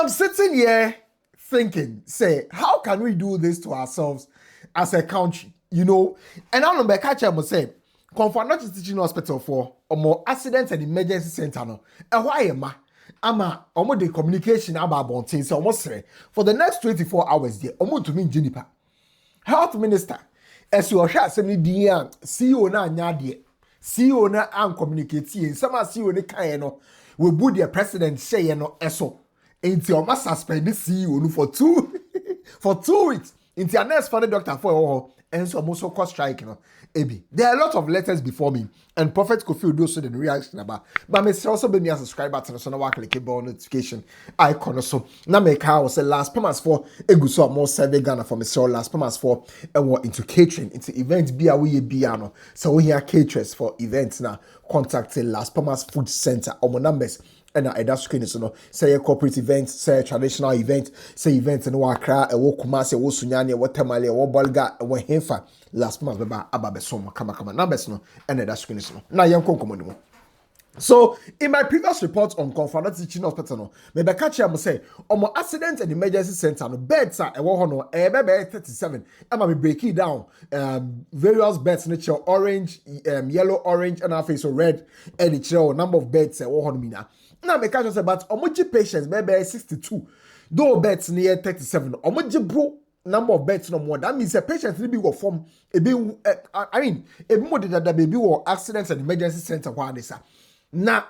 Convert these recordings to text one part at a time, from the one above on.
I'm sitting here thinking, say, how can we do this to ourselves as a country? You know, and I remember catcher must say, KOMFO ANOKYE teaching hospital for a more accident and emergency center. No, and why am I? Ama almost the communication about bonting. So almost say for the next 24 hours, there almost to mean Juniper. Health Minister, as you are saying, the CEO na nyadie, CEO na am communicating. Some CEO ne kayeno we would the president say no eso. Into your must suspend the CEO for 2 weeks. Into your next funny doctor for and so also cost strike, you know. Ebi. There are a lot of letters before me, and Prophet Kofi Oduro so the reaction about. But me also be me a subscriber to the so now click bell notification icon so. Now me car was last promise for eguso more survey Ghana for me so last promise for and what into catering into events be away biano. So we hear caterers for events now contacting last promise food center or my numbers. And that screen is no say a corporate event, say a traditional event, say event in Wakra, a Wokuma, say Wosunyani, Watamali, a Wobalga, a Wahenfa, last month, Ababe Soma, Kama, numbers no, and that screen is no. Now, young Konkomo. So, in my previous report on KOMFO ANOKYE teaching hospital, no, maybe catch you say, on my accident and emergency center, no beds are a 37. I'm going to break it down. Various beds, nature orange, yellow, orange, and our face so red, and it's number of beds, now, me catch say, but omoji patients maybe 62, though beds near 37. Omoji bro number of beds no more. That means a patient will be go from a be. I mean, a more than that baby or accidents and emergency center one is now.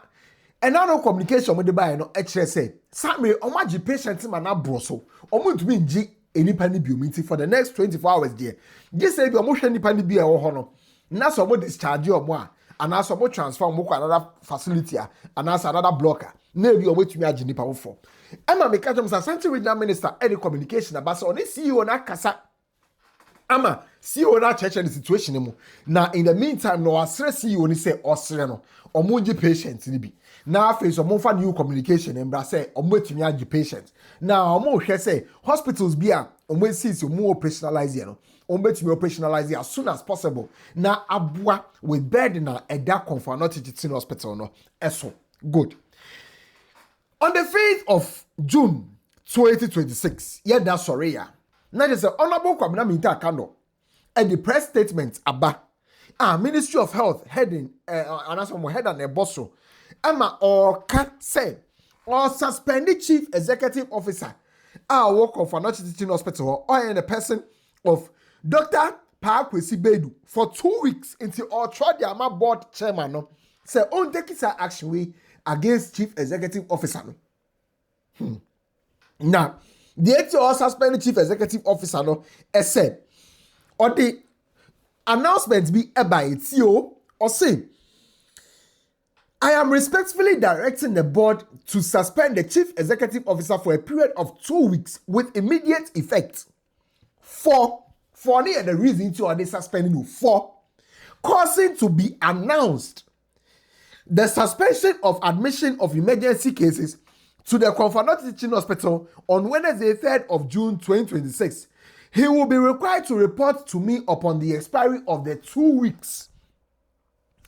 And now no communication with the buyer no HSA. Sammy omoji patients man na bro so. Omo to be G any pani bi meeting for the next 24 hours there. Just say be omo hwe ni pani bi e wo ho no. Na so omo discharge omo a. And as some transfer another facility and as another blocker. Maybe you're waiting to me Nipa for. Emma make a Santi Regional Minister any communication about on CEO na kasa. Ama CEO na church the situation. Now in the meantime, no stress CEO ni say Australian or munji patient ni bi. Now face or new communication and say or waiting to patient. Now more say hospitals be on when sees you more operationalize to be operationalized as soon as possible. Now, abua with bed na eda KOMFO ANOKYE teaching hospital no. Eso good. On the 5th of June 2026, yeah, that's sorry ya. Now there's an honorable Kwabena Minta Kano and the press statement about Ministry of Health heading and as head and a bosso. Ama or can say or suspend the chief executive officer. Work of KOMFO ANOKYE teaching hospital or the person of Dr. Kwesi Bedu for 2 weeks until all tried the AMA board chairman no say on take his action way against chief executive officer no. Now, the ATO suspended chief executive officer no said or the announcement be by ATO or say I am respectfully directing the board to suspend the chief executive officer for a period of 2 weeks with immediate effect for the reason to they suspending you for causing to be announced the suspension of admission of emergency cases to the KOMFO ANOKYE teaching hospital on Wednesday 3rd of June 2026. He will be required to report to me upon the expiry of the 2 weeks.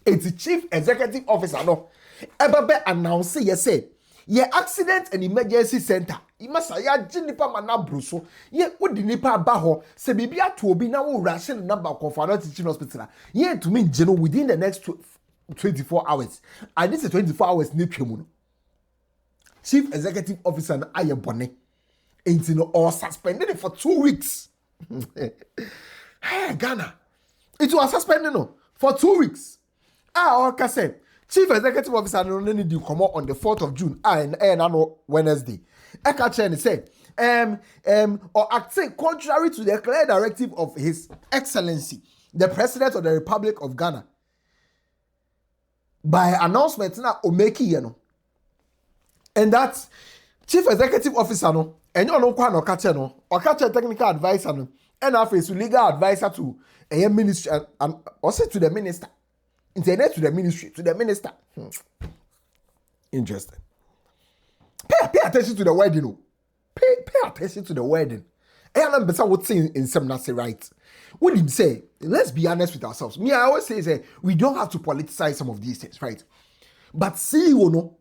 It's the chief executive officer no ever announce yes say ye accident and emergency center. Imasa ya jinipa manabruso. Ye udi nipa baho. Se bibi atu obi na wo ration number KOMFO ANOKYE teaching hospital. Ye to me general within the next 24 hours. And this is 24 hours ni twemuno. Chief executive officer na aye bone. Ain't no or suspended for 2 weeks. Hey Ghana. It was suspended no for 2 weeks. Or say chief executive officer no need to come out on the 4th of June. And no Wednesday. Ekachen said, or acting contrary to the clear directive of His Excellency, the President of the Republic of Ghana, by announcement now Omeki and that chief executive officer no, and you know no catcher no, or catcher technical advisor no, and office legal advisor to a ministry and also to the minister, internet to the ministry to the minister. Interesting. Pay attention to the word, you know. Pay attention to the wording. And I'm better what saying in some nasty right. What him say? Let's be honest with ourselves. Me, I always say we don't have to politicize some of these things, right? But see, you know,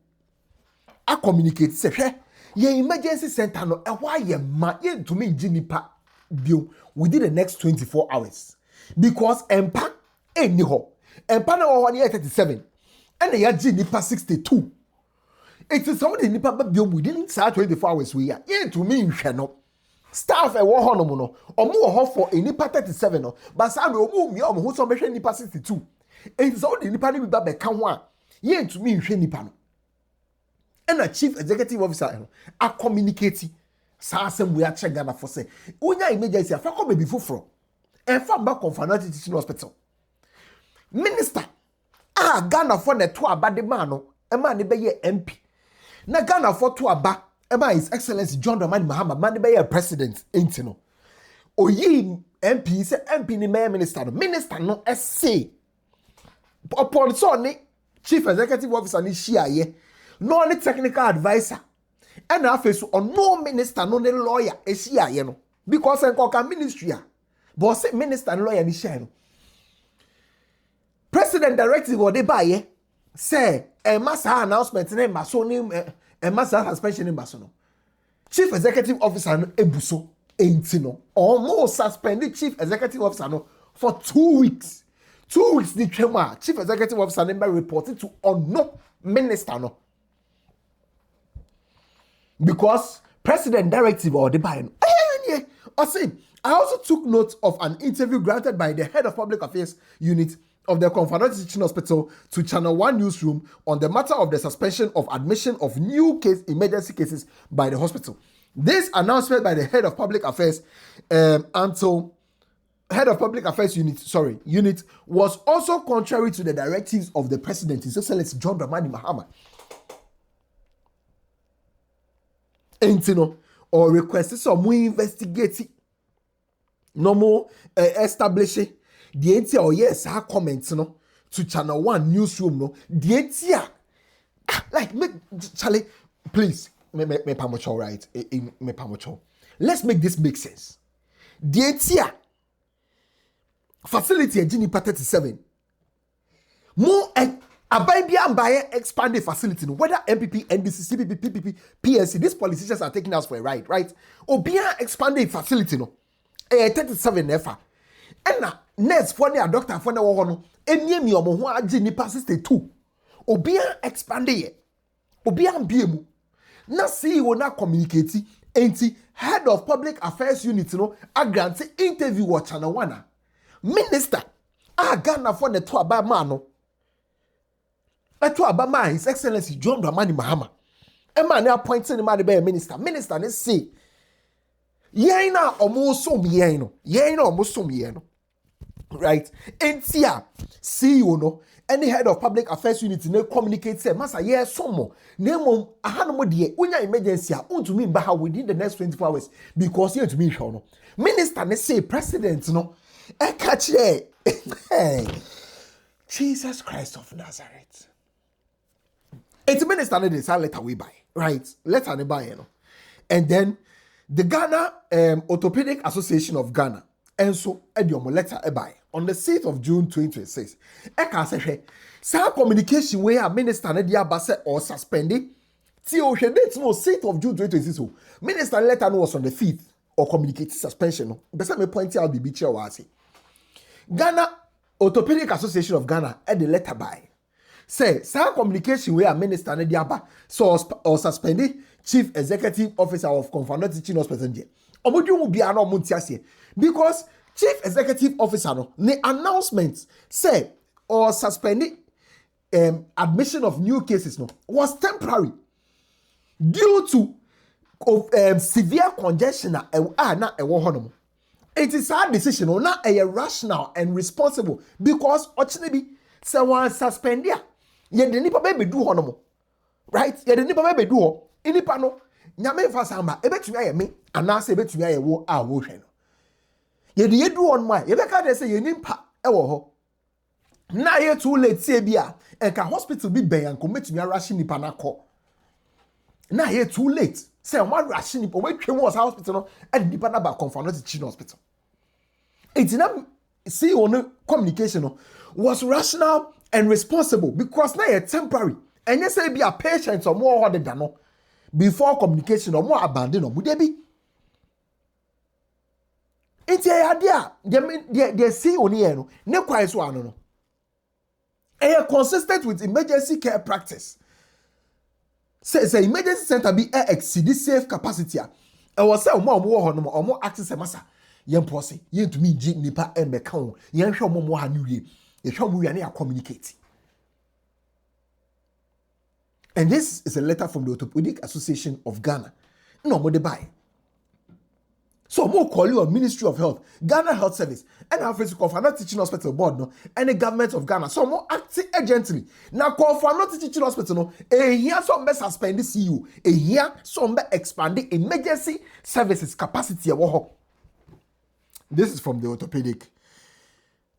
I communicate. Say, Ye emergency center no e why ye ma ye to me nipa bio within the next 24 hours because empa eni ho empa na ho ne 37 and ya gi nipa 62 it is somebody nipa bio within 24 hours we ya ye to me nhwe no staff e wo ho no mo no omo wo ho for enipa 37 no but sa no omo mi omo ho so behwe nipa 62 it is somebody nipa ni ba be ka ho a ye to me nhwe nipa no and a chief executive officer a communicate sa asem we a check Ghana for say unya emergency afa come be foforo and fa back of another teaching hospital minister Ghana for ne to abade man no e man ne be ye MP na Ghana for to aba e man his excellency John Dramani Mahama man ne be ye president enti no oyi MP say MP ni mayor minister no say upon so ne chief executive officer ni shia ye no any technical advisor and na face on no minister no ne lawyer e shia ye no because en koka ministry but say minister and lawyer ni shia no president directive or de baye say e massa announcement ne maso ni e massa suspension ni maso no chief executive officer no ebuso enti no almost suspend the chief executive officer no for 2 weeks. 2 weeks the chairman chief executive officer member reported to no minister no because president directive or the buy no I also took note of an interview granted by the head of public affairs unit of the KOMFO ANOKYE Teaching Hospital to Channel 1 newsroom on the matter of the suspension of admission of new emergency cases by the hospital. This announcement by the head of public affairs head of public affairs unit was also contrary to the directives of the president, His Excellency John Dramani Mahama. Entino or requested some more investigate no more establish the entire or yes her comments no to Channel 1 newsroom no the entire like make Charlie please me pamocho right me pamocho let's make this make sense the entire facility at Gini 37 more Abai expanded facility, whether MPP, NDC, CPP, PPP, PSC, these politicians are taking us for a ride, right? Obia expanded facility, no, 37 nefa. And now, next for the doctor for the one, any me or more Gini 62. Obia expanded, Obia BMU. Now, see, will not communicate, ain't head of public affairs unit, no, a grant interview with Channel 1. Minister, Ghana for the 2 by man, Eto Abama, His Excellency John Dramani Mahama. A man appointed the man by a minister. Minister, let's say, Yena almost so mieno. Yena almost so mieno. Right? And see, no, any head of public affairs unit no communicate say, Massa, yes, some more. Name a hand dear, when your emergency, to me, but within the next 24 hours, because here to me, no. Minister, let's say, president, no, I catch it. Jesus Christ of Nazareth. It's minister this letter we buy, right? Letter we buy, you know. And then the Ghana Orthopaedic Association of Ghana, and so Ediomo letter we buy on the 6th of June 2026. Eka say, some communication where minister ne dia base or suspended. See, o date no 6th of June 2026. Minister letter no was on the 5th or communicate suspension. No, best me point out the chair was Ghana Orthopaedic Association of Ghana at the letter by. Say, some communication where minister ne diaba so or suspended chief executive officer of KOMFO ANOKYE Teaching Hospital. Omodu mu bia na omuntiase because chief executive officer no ne announcement say or suspended admission of new cases no was temporary due to severe congestion na ewo honom. It is our decision or not a rational and responsible because ochnebi say one suspend ya ye de nipa be do honom right ye de nipa be do ho inipa no nyame fa samba ebetumi aye me anase ebetumi aye wo a wo hwe no ye de yedu on ma ye be ka de say ye nimpa e wo ho na ye too late say bia e ka hospital bi ben anko metumi arashi nipa na ko na ye too late say one rashi nipa we twem was hospital no e nipa na ba KOMFO ANOKYE Teaching Hospital. It's not see on communication no, was rational and responsible because now you're temporary and you say be a patient or more harder than no before communication or more abandon or would be. It's a idea. They see on here, no quite one. And are consistent with emergency care practice. Say emergency center be exceed safe capacity. I was say more or more access a massa. Yen posse, yen to me jig nipa and become yen show more hanuye. You show me and communicate. And this is a letter from the Orthopaedic Association of Ghana. No more the buy. So more call you on Ministry of Health, Ghana Health Service, and our face Kofi Anokye Teaching Hospital Board, no, and the government of Ghana. So more acting urgently. Now Kofi Anokye Teaching Hospital, no, here some be suspend the CEO, here some be expanding emergency services capacity. This is from the Orthopaedic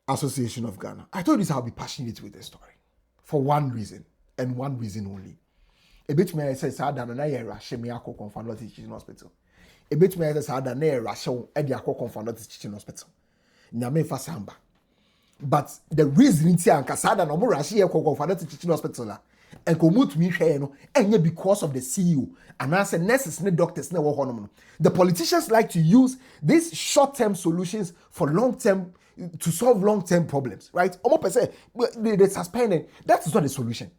Association of Ghana. I told you I'll be passionate with this story for one reason and one reason only. A bit may say, "Sir, that I hear Shemi Ako Kofi Anokye Teaching Hospital." A bit may say, "Sir, that I hear Rashon Eddie Ako Kofi Anokye Teaching Hospital." Nyame fa samba. But the reason it's here, Kasada no more Rashi Kofi Anokye Teaching Hospital, and commute me here, no, and because of the CEO and as a nurses and doctors, no. The politicians like to use these short-term solutions for long-term to solve long-term problems, right? Almost say they suspended. That is not the solution.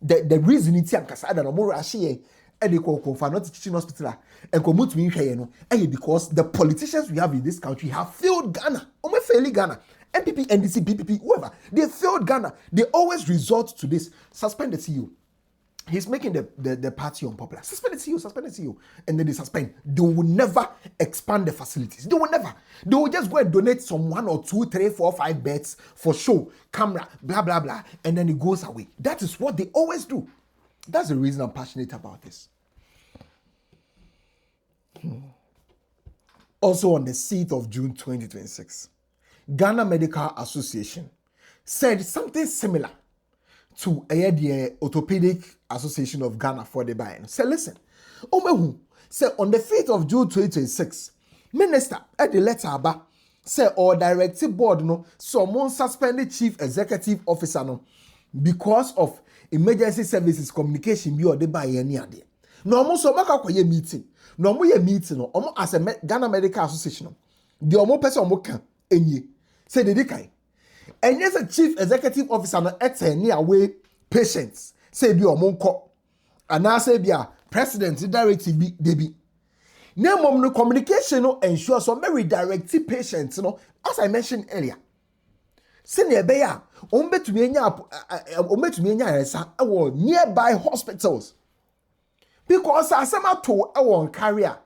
The reason it's here, Kasada no more Rashi and they call Kofi Anokye Teaching Hospital and commute me here, no, and because the politicians we have in this country have failed Ghana, almost failing Ghana. NPP, NDC, PPP, whoever, they failed Ghana. They always resort to this. Suspend the CEO. He's making the party unpopular. Suspend the CEO. And then they suspend. They will never expand the facilities. They will never. They will just go and donate some 1 or 2, 3, 4, 5 beds for show, camera, blah, blah, blah. And then it goes away. That is what they always do. That's the reason I'm passionate about this. Also on the 6th of June 2026. Ghana Medical Association said something similar to the Orthopaedic Association of Ghana for the buy. Say, listen, say on the 5th of June 2026, Minister at the letter about say or directive board no someone suspended chief executive officer no because of emergency services communication be or the buy any idea. No almost so make a meeting. No more meeting no almost as a Ghana Medical Association. The almost person almost can enye. Say the dekai. And yes, a chief executive officer no eteni away patients. Say be or monko. And now say be a president directive be debi. Now mom no communication no ensure some very directive patients, you know, as I mentioned earlier. Say nearby ya, to me nearby hospitals. Because as I'm to our career,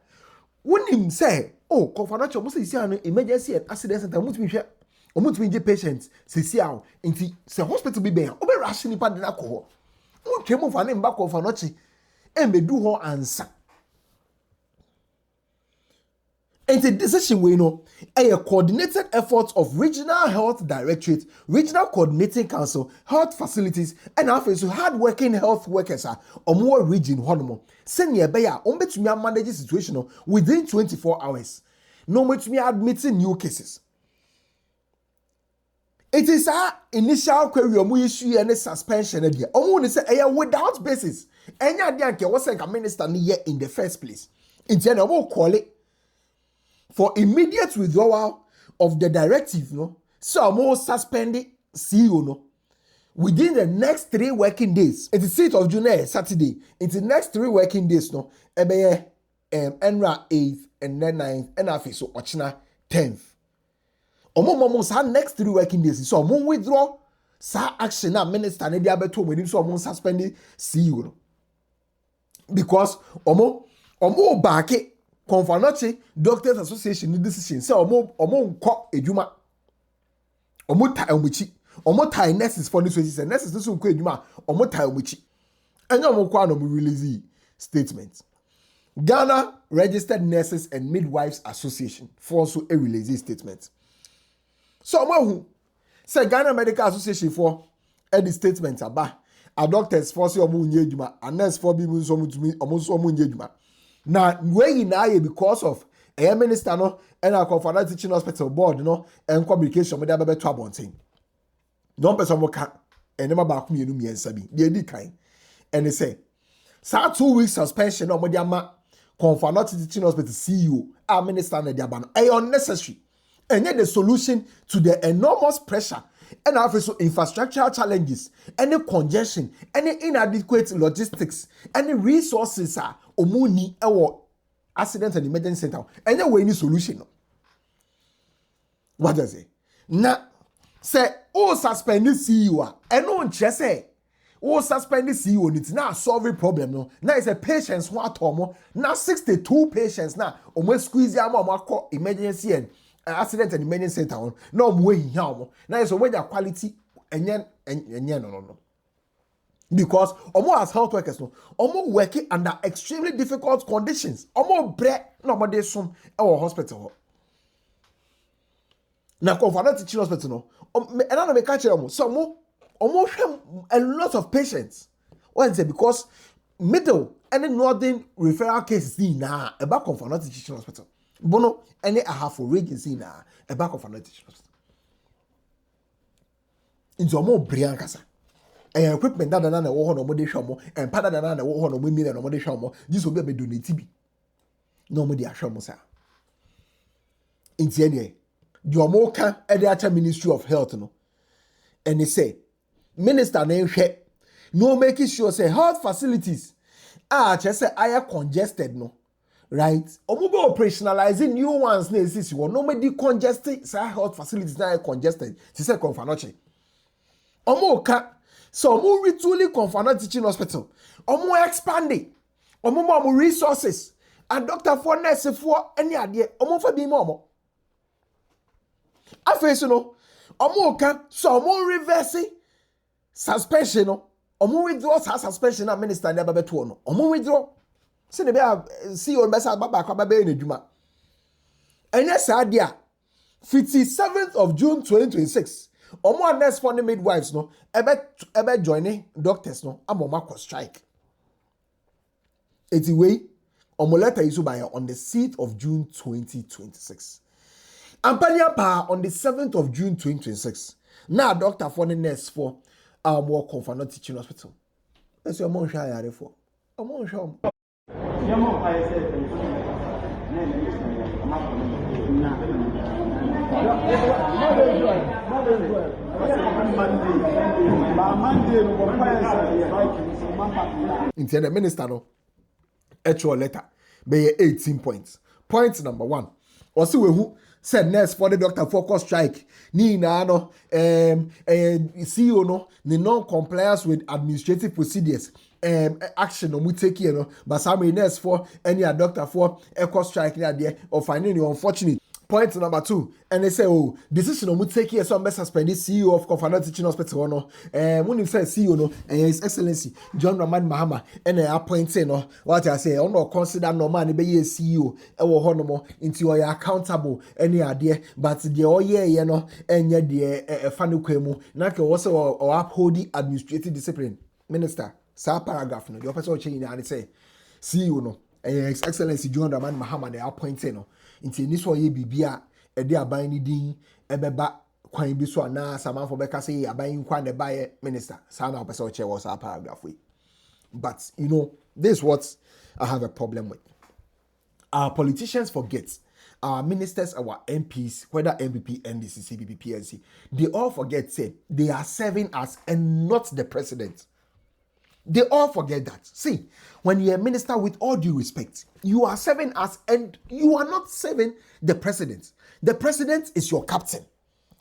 when him say, oh, Kofi Anokye must see an emergency accident center, must be patients, see how into the hospital be there, over rushing in alcohol. Who came of an name back of Anokye and be do her answer. And the decision we know a coordinated effort of regional health directorate, regional coordinating council, health facilities, and also hard-working health workers are more region hormone. Send nearby to me manage the situation within 24 hours. No more to me admitting new cases. It is our initial query on issue and suspension idea. Only say without basis. Any idea was a minister here in the first place. In general, call it for immediate withdrawal of the directive, no, so more suspended CEO, no, within the next 3 working days. It's the 6th of June, Saturday. It's the next 3 working days, no, enra 8th and then 9th, and after so ochina 10th. Omo next 3 working days, so omo withdraw sa action na minister na dia beto omo so omo suspended CEO, no, because omo back it. Kofi Anokye Doctors Association decision say omo nko edwuma omo tai omochi omo tai nurses for this way nurses no so nko edwuma omo tai omochi anya omo kwa no release statement. Ghana Registered Nurses and Midwives Association for also a release statement. So omo say Ghana Medical Association for a statement aba a doctors for say omo nye edwuma a nurse for bi so omo tumi omo so omo nye edwuma. Now, we na because of a minister no and a Kofi Anokye Teaching Hospital board no and communication with the baby trouble. No person will can and never back me no me and sabi. They did kind. And they say Sa 2 weeks suspension no mo dia ma KOMFO ANOKYE teaching hospital CEO a minister na dia ba no unnecessary. And yet the solution to the enormous pressure and also infrastructural challenges, any congestion, any inadequate logistics, any resources are omuni or accident and emergency center. And then we need solution. What does it? Now, say, oh, suspend the CEO, and no just say, oh, suspend the CEO, it's not solving problem. No, now it's a patient's what tomo. Now 62 patients now, almost squeeze your mom, emergency and accident and emergency center. No more here. Now it's a way quality and no. Because as health workers no, working under extremely difficult conditions. Bread no more days from our hospital. Now, KOMFO ANOKYE teaching hospital no, and I make catch them. So a lot of patients. Why say because middle any northern referral cases in about KOMFO ANOKYE teaching hospital. Bono any a half for agency in about KOMFO ANOKYE teaching hospital. Into more brian kasa. And equipment that na wo ho no mo de hwamo and pada that na wo ho no mo million no mo de hwamo. This will be donate bi. No mo de ahwamo sa. Into any the Omoka Ediacha Ministry of Health no, and they say minister name no making sure say health facilities just say are congested no, right? Omobo operationalizing new ones na exist you no make decongested say health facilities na congested. She say KOMFO ANOKYE. Omoka so omo retooling KOMFO ANOKYE teaching hospital. Omo expanding. Omo resources and doctor for nurse for any idea. Omo for be more. After no, omo so omo reversing suspension no, omo withdraw suspension na minister na babe to no, omo withdraw. See the be CEO mbesa baba kwa babe na dwuma. Enya sa dia 57th of June 2026. Omo nurse for the midwives no, ebe joining doctors no, amoma ko strike. Eti way omo letter isu by on the 6th of June 2026. Ampania pa on the 7th of June 2026. Now doctor for the nurse for more KOMFO ANOKYE teaching hospital. That's your mom shy are for. A mom show. Into the minister no actual letter be 18 points. Point number 1. Also we who said nurse for the doctor focus strike ni na no CEO no the non-compliance with administrative procedures action no mu take here no but some nurse for any doctor for eco strike na there or finding you unfortunate. Point number 2, and they say, oh, decision no mu take here so I'm suspend the CEO of KOMFO ANOKYE teaching hospital no when you say CEO no and His Excellency John Dramani Mahama and appointed no what I say no consider no man be CEO e wo ho no mo into you are accountable any idea but the oye no enye the fanu kwemu na ke wo say or uphold the administrative discipline minister sa paragraph no the person change and say CEO no His Excellency John Dramani Mahama they appointed no into this one ye bibia e de aban ni din ebeba kwan bi so na samanfo beka say aban kwan de baye minister sa na person che was a paragraph we. But you know this is what I have a problem with. Our politicians forget, our ministers, our MPs, whether MPP, NDC, CPP, PNC, they all forget say they are serving us and not the president. They all forget that. See, when you're a minister, with all due respect, you are serving us and you are not serving the president. The president is your captain.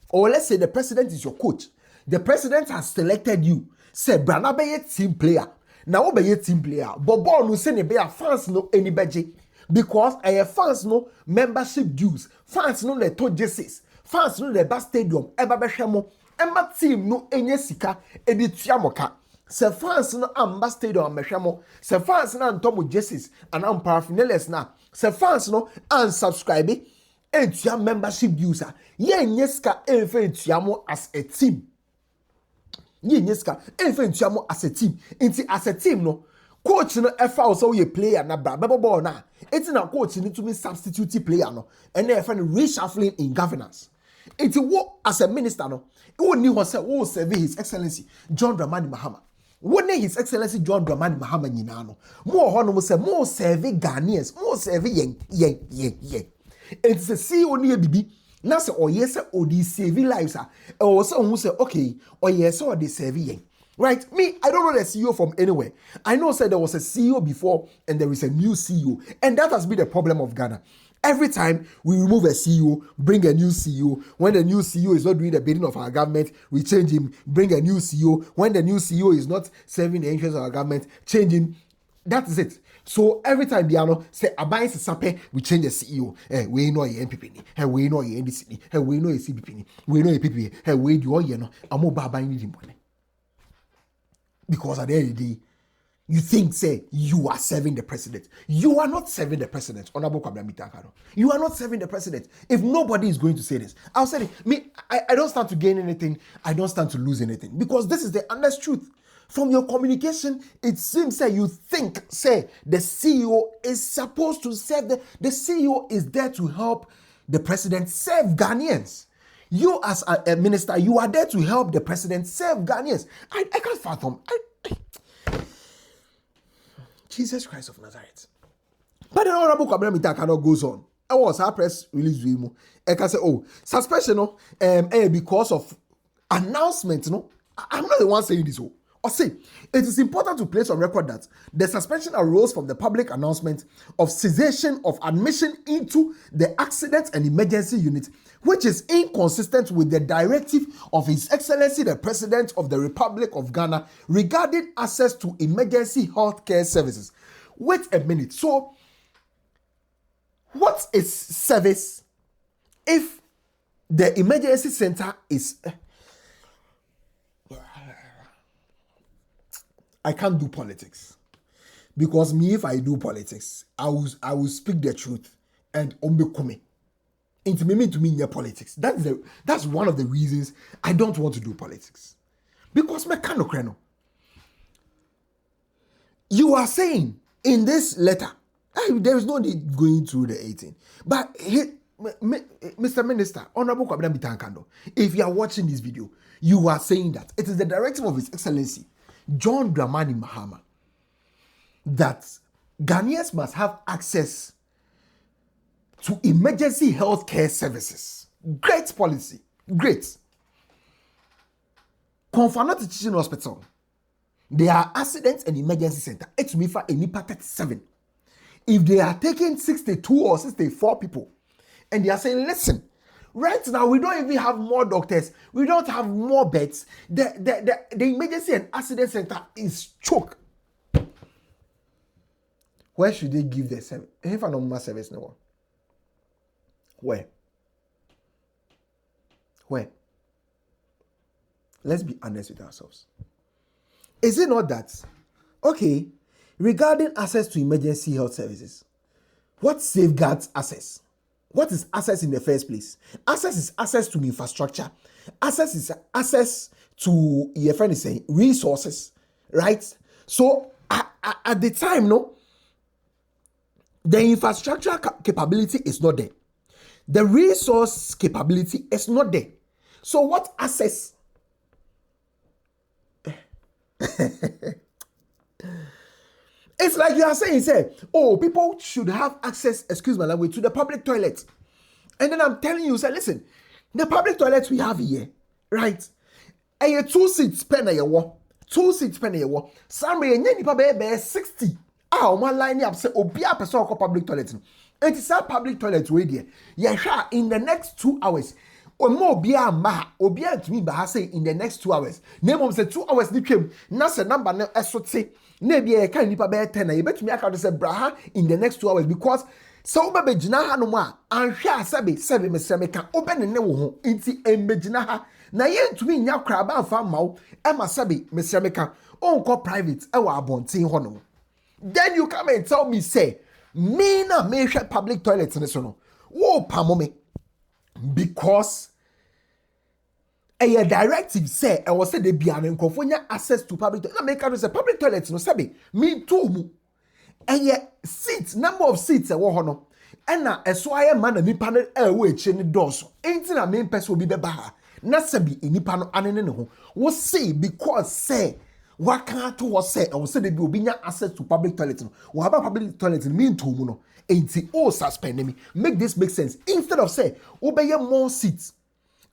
Or let's say the president is your coach. The president has selected you. Say, Brana be a team player. Now be a team player. But boy, no say be a fans no any budget. Because a fans no membership dues. Fans no the to jerseys. Fans no the best stadium. Eba be shamo. Emma team no enye sika editiamoka. Se fans no amba stadium mehwemo. Se fans na ntomo jerseys and am paraphernalia na. Se fans no unsubscribe etua membership dues a. Ye nyeska enfe etuamo as a team. Ye nyeska enfe etuamo as a team. Inti as a team no coach no efa also ye player na bra ball na. Eti na coach need to be substitute player no. And then find reshuffling in governance. Eti wo as a minister no. Wo ni ho say wo serve His Excellency John Dramani Mahama. When His Excellency John Dramani Mahama nyinaa more hono say more serve Ghanaians, more serve yen. It's a CEO near bibi. Na say yes or the save lives or someone who say okay or yes or the save yen. Right? Me, I don't know the CEO from anywhere. I know said there was a CEO before and there is a new CEO. And that has been the problem of Ghana. Every time we remove a CEO, bring a new CEO. When the new CEO is not doing the bidding of our government, we change him, bring a new CEO. When the new CEO is not serving the interests of our government, change him. That is it. So every time Biano say Abayes Sape, we change the CEO. We know a MPP, we know a NDC, we know a CPP, we know a PP, we do all I'm Baba need him. Because at the end of the day, you think, say, you are serving the president. You are not serving the president. Honorable Kwabena Mitakano. You are not serving the president. If nobody is going to say this, I'll say it. Me, I don't stand to gain anything. I don't stand to lose anything. Because this is the honest truth. From your communication, it seems that you think, say, the CEO is supposed to serve the CEO is there to help the president serve Ghanaians. You as a minister, you are there to help the president serve Ghanaians. I can't fathom. Jesus Christ of Nazareth. But the Honorable Kwabena Mitakano goes on. I was our press release with him. I can say, oh, suspension, because of announcement, I'm not the one saying this. Or say, it is important to place on record that the suspension arose from the public announcement of cessation of admission into the accident and emergency unit, which is inconsistent with the directive of His Excellency the President of the Republic of Ghana regarding access to emergency healthcare services. Wait a minute. So, what is service if the emergency center is... I can't do politics. Because me, if I do politics, I will speak the truth and ombekome. Into me to me in politics. That's one of the reasons I don't want to do politics. Because me cannot crano. You are saying in this letter, there is no need going through the 18. But Mr. Minister, Honorable Kwabena Mitakano, if you are watching this video, you are saying that it is the directive of His Excellency John Dramani Mahama that Ghanaians must have access to emergency healthcare services. Great policy. Great. KOMFO ANOKYE Teaching Hospital. They are accidents and emergency center. It's me for any 37. If they are taking 62 or 64 people and they are saying, listen, right now, we don't even have more doctors. We don't have more beds. The emergency and accident center is choked. Where should they give the service? If I don't service no one. Where? Let's be honest with ourselves. Is it not that, okay, regarding access to emergency health services, what safeguards access? What is access in the first place? Access is access to infrastructure. Access is access to, your friend is saying, resources, right? So at the time, the infrastructure capability is not there. The resource capability is not there. So what access? It's like you are saying, oh, people should have access, excuse my language, to the public toilet. And then I'm telling you, listen, the public toilets we have here, right? And you 2 seats pen a year, 2 seats pen a year. Somebody, and 60. One line up, say, Obia person public toilet. It is a public toilet way there. Yeah, in the next 2 hours. Or more Obia Maha, Obia to me, but I say in the next 2 hours. Name of the 2 hours, they came. Nasa number, no, as what say. Maybe I can't nipa be 10. You bet me I can say braha in the next 2 hours because so be jina ha no ma anhwe asabe mesreme kan oben ne wo ho nti embejina ha na ye ntumi nya kraba amfa mawo e ma sabe mesreme kan onko private e wa abonten ho no. Then you come and tell me say me na me hwe public toilets ne so no wo pamo me because a directive say I was said they be an inconfonia access to public toilet. Make us say public toilets no sabi me too mu. And yet seats number of seats e wo ho no. And na eso aye man na nipa no e wo echi ni doso. Enti na me person obi be ba ha. Na sabi nipa no anene ne ho. Wo say because say what can't to say I will say they will be access to public toilet no we have a public toilet mean to no ain't oh suspend me make this make sense instead of say obey more seats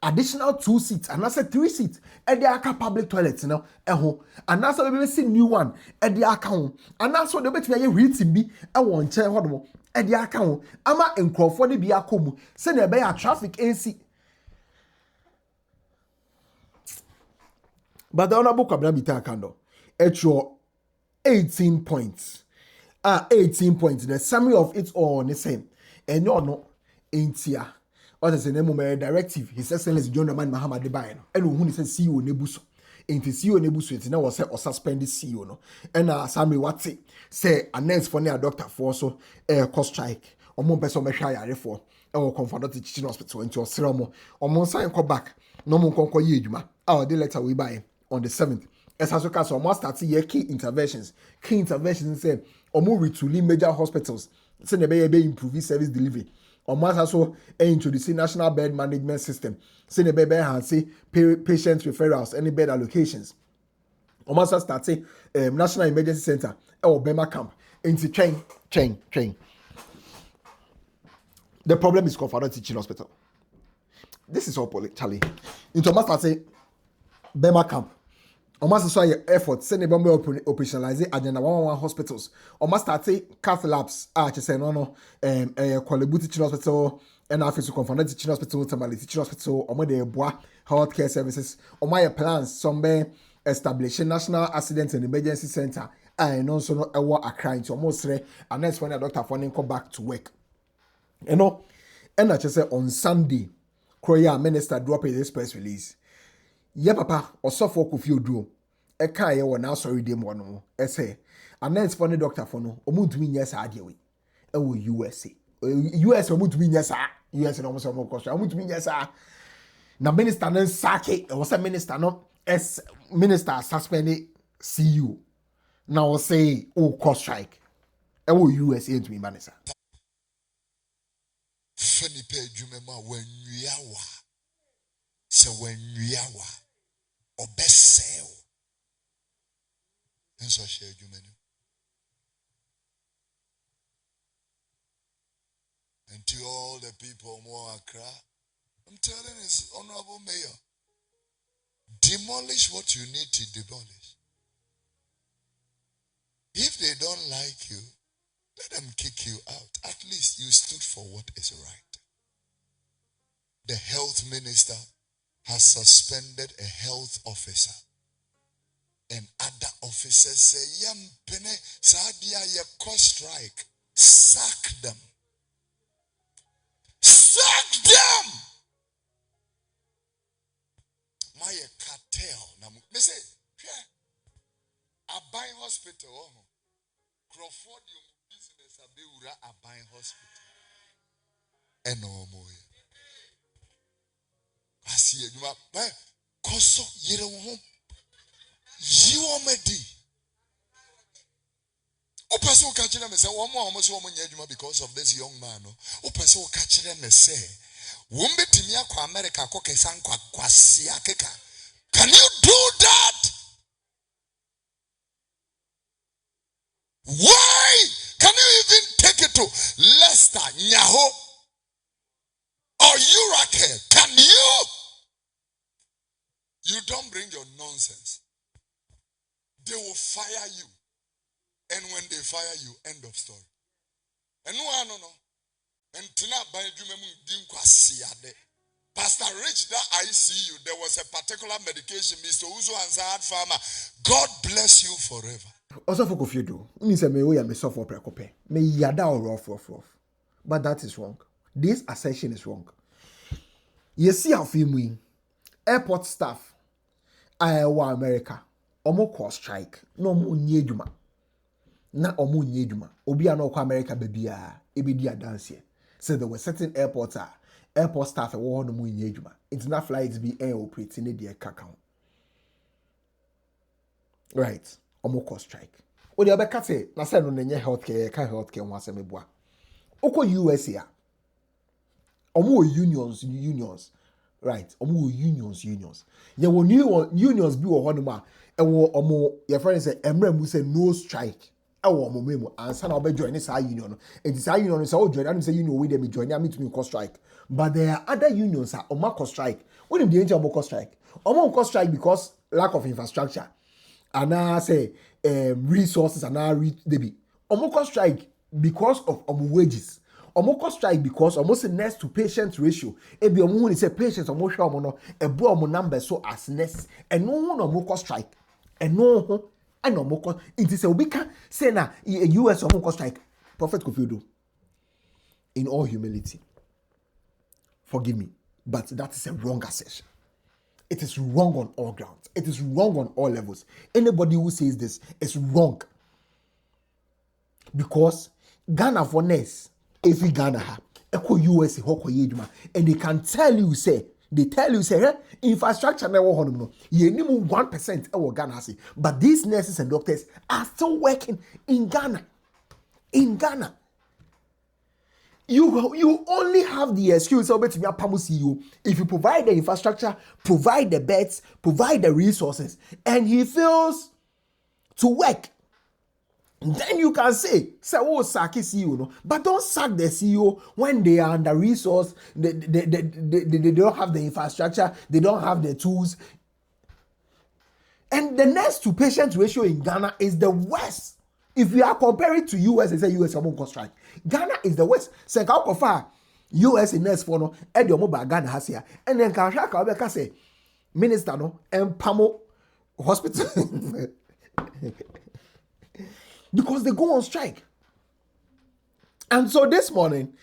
additional 2 seats and I said 3 seats and the aka public toilets no and that's why we see new one and the account and that's what the bet me reading be e won chair hodo and the account ama enkrofo ne bi akomu say na be traffic AC. But the honorable Kwabena Bita Kando, it's your 18 points. 18 points. The summary of it all the same. And no, ain't here. What is the name of my directive? His Excellency John Rahman Mahama Debayan. And who is a CEO Nebuso. Ain't the CEO Nebuso, it's now was or suspended CEO. No. And summary what say announce for near doctor for so cost strike. Or more person may try for. Or confront the teaching hospital into a ceremomy. Or more sign come back. No more conquer yejuma. Our the letter we buy on the 7th. As I said, so must start here key interventions. Key interventions say, or more retooling major hospitals. Say they be improve service delivery. Or must also introduce national bed management system. Say they be say patient referrals, any bed allocations. Or must start say national emergency center or Bema camp. Into train. The problem is Kofi Oduro teaching hospital. This is all Charlie. Into must start say Bema camp. Almost saw your effort, send a bomb operationalize agenda 111 hospitals. Almost start Kath labs. Just say no. Kwalebu teaching hospital, and office to confront teaching hospital, Tamale teaching hospital, or the bois healthcare services. Or my plans, somewhere establishing national accident and emergency center. And also no a war a crime to almost say, and next when a doctor funding come back to work. You know, and I just say on Sunday, Korea minister drop this press release. Yeah, papa, or suffer Kofi Oduro. A car or now sorry, dem one. Say, and then it's funny doctor for no, or moon to mean yes, I deal with. Oh, USA. US or moon to mean yes, US and almost more cost. I want to mean yes, now minister then sake, or was a minister not as minister suspended CU. Now say, oh, cost strike. Oh, USA to me, manager. Funny pay Jumema when you are. So when you are. Or best sale. And so share you many. And to all the people more Accra, I'm telling his honorable mayor, demolish what you need to demolish. If they don't like you, let them kick you out. At least you stood for what is right. The health minister has suspended a health officer. And other officers say, Yam pene sadia ye cost strike. Sack them. Sack them! My cartel. Me say, a buying hospital. Crawford business a beura a buying hospital. And no more. I see you. Koso yere wo you already. O person catch them and say, one more almost woman because of this young man. O person catch them and say, Wumbe timia kwa America koke san kwa siya keka. Can you do that? Why? Can you even take it to Leicester, Nyaho, or Urake? Can you? You don't bring your nonsense. They will fire you. And when they fire you, end of story. And no. And tonight by Pastor Rich, that I see you, there was a particular medication, Mr. Uzo and Zahad Farmer. God bless you forever. Also for Kofi Oduro, me say me we am suffer prekope. Me yada or rough. But that is wrong. This assertion is wrong. You see how film airport staff Iowa America omo cost strike no mo nye adwuma na omo nye adwuma obi a no kwa America babia ebedi adanse so there were certain airports airport staff e wo no mo nye adwuma international flights be air operating ne de kakao right omo cost strike o de obeka say na say no nye healthcare ka healthcare ho asem eboa oko USA omo unions right omo unions ye won new unions bi wo ho no ma ɛwɔ ɔmo your friend say emre mu say no strike ɛwɔ ɔmo memo ansa na ɔbɛ join this union no enti saa union no say o join am say union we dey me join am to me cause strike but there are other unions that ɔmo cause strike when dem dey enter ɔmo cause strike ɔmo cause strike because lack of infrastructure and now say resources and now debi ɔmo cause strike because of ɔmo wages ɔmo cause strike because ɔmo say nurse to patient ratio ebi ɔmo hu ni say patients ɔmo hwɛ ɔmo no ɛbu ɔmo number so as nurse ɛno ho na ɔmo cause strike ɛno ho ɛna ɔmo cause it is a obi ka say na US ɔmo cause strike Prophet Kofi Oduro in all humility forgive me but that is a wrong assertion. It is wrong on all grounds. It is wrong on all levels. Anybody who says this is wrong. Because Ghana for nurse, if you Ghana ha, echo US and they can tell you say, infrastructure never no. You need 1% our Ghana say, but these nurses and doctors are still working in Ghana. In Ghana. You only have the excuse of it if you provide the infrastructure, provide the beds, provide the resources, and he fails to work. Then you can say, oh, sack CEO, no, but don't sack the CEO when they are under resource, they don't have the infrastructure, they don't have the tools. And the nurse to patient ratio in Ghana is the worst. If you are comparing to US, they say US won't strike. Ghana is the worst. Say how far US in nurse for no, and your mobile Ghana has here, and then can say minister no and Pamo hospital because they go on strike. And so this morning,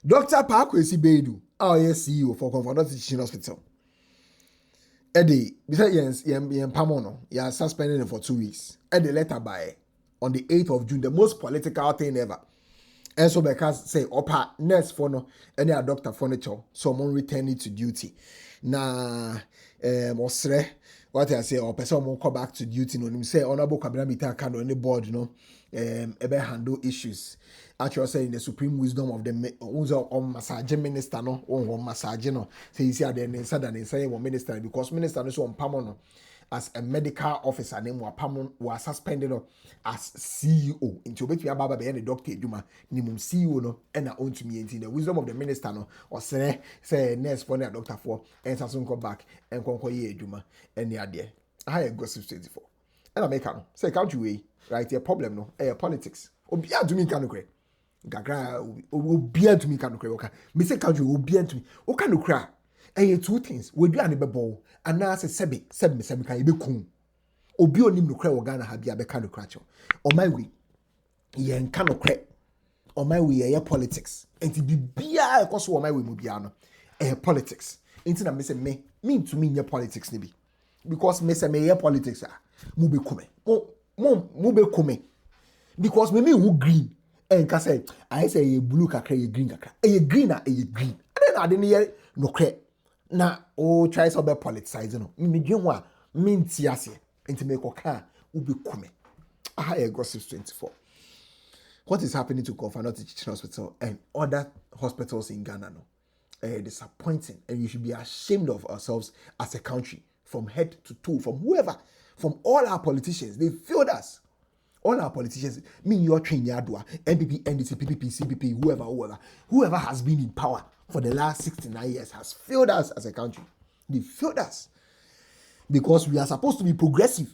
Dr. Pakwesi Bedu, our CEO for KOMFO ANOKYE Teaching Hospital, Eddie, besides Pamo no, you are suspended for 2 weeks. Eddie letter by on the 8th of June, the most political thing ever. And so because say opa nurse for no any doctor furniture, someone returning to duty. Na osre what I say or person will come back to duty no him say honorable cabinet meeting can on the board ebe handle issues. Actually say in the supreme wisdom of the massage minister no on massage no say you see at the inside and say one minister because minister no so on pamo as a medical officer name was suspended as CEO into which we are baba be doctor Juma nimum CEO no and na own to me in the wisdom of the minister no or say nurse for doctor for and some come back and conquer ye Juma and the idea I gossip 24 and I make say country way right a problem no politics obia to me can cry gagra obia to me can cry okay me say country obia to me o can cry. And two things we do an bebo and now say sebi can be cool. Obi onim no cry Ghana ha bia be can crash. On my way, ye can no cry. On my way, ye politics. And to be bia cause on my way mu bia no. Politics. Inti na me say me mean to me ye politics ni bi. Because me say me ye politics mu be kume. Mu be kume. Because me who green. And ka say I say ye blue kakra ye green kakra. Ye green na ye green. And then I didn't hear no cry. Na try to be politicizing no me dwen ho a me ntiase enti me koka ubi kume aha gossip 24 what is happening to KOMFO ANOKYE Teaching Hospital and other hospitals in Ghana no disappointing and we should be ashamed of ourselves as a country from head to toe from whoever from all our politicians they failed us. All our politicians, me, your train Yadua, NPP, NDC, PPP, CPP, whoever has been in power for the last 69 years has failed us as a country. They failed us because we are supposed to be progressive.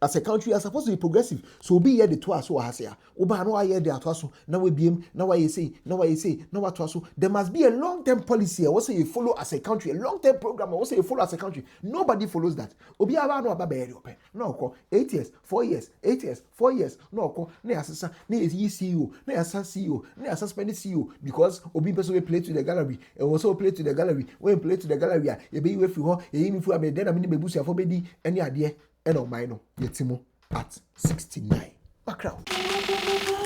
As a country, we are supposed to be progressive. So be here the twice so has here. Oba no here the twice. Now we be now what you say, now what you say, now what twice. There must be a long-term policy. What say you follow as a country, a long-term program. What say you follow as a country. Nobody follows that. Obi aba no aba be open. No ko 8 years, 4 years, 8 years, 4 years. No ko na asesa na CEO, na asesa CEO, na suspended CEO because obi person we play to the gallery. And also play to the gallery. When play to the gallery, you be we free ho. You me fu am then am ni bebusu afo bedi any idea. And on mine, yetimo at 69. Magraheb.